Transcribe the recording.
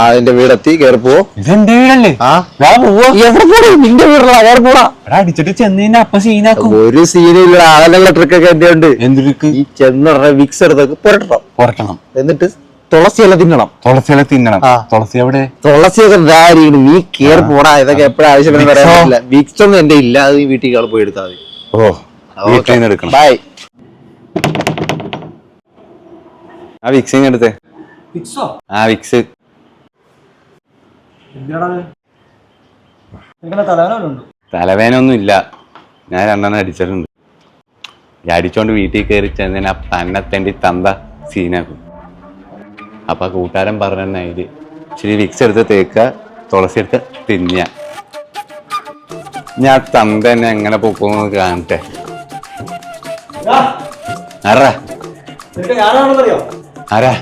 അതിന്റെ വീടെത്തി കയറി പോവോ. ഇതെന്റെ വീടല്ലേ? എവിടെ പോടോ, നിന്റെ വീടല്ല, കയറി പോടാ. അടിച്ചിട്ട് ചെന്നതിന്റെ അപ്പ സീനാക്കും. ഒരു സീനില്ല, അതിനുള്ള ട്രിക്കൊക്കെ എന്റെ ഉണ്ട്. എന്തിരിക്ക്? ഈ ചെന്ന വിക്സ് എടുത്തൊക്കെ പുരട്ടണം, എന്നിട്ട് തുളസിയില തിന്നണം. തുളസിയില തിന്നണം. തുളസി എവിടെ? തുളസിയൊക്കെ ധാരിയാണ്, നീ കേറി പോടാ. ഇതൊക്കെ എപ്പോഴും ആവശ്യമെന്ന് പറയാൻ പറ്റില്ല. വിക്സ് ഒന്നും എന്റെ ഇല്ല, അത് നീ വീട്ടിൽ പോയി എടുത്താൽ മതി. വീട്ടിൽ നിന്ന് എടുക്കണം. ബൈ. ആ വിക്സിങ് എടുത്തേ. ആ വിക്സ്. തലവേനൊന്നും ഇല്ല, ഞാൻ 2 അടിച്ചിട്ടുണ്ട്. അടിച്ചോണ്ട് വീട്ടിൽ കയറി ചെന്നതിന് തന്നെ തെണ്ടി തന്ത സീനാക്കും. അപ്പൊ കൂട്ടുകാരൻ പറഞ്ഞ ഇത് ഇച്ചിരി വിക്സ് എടുത്ത് തേക്ക, തുളസി എടുത്ത് തിന്ന. ഞാൻ തന്ത തന്നെ എങ്ങനെ പൊക്കോന്ന് കാണട്ടെ. ആരാ ആരാ?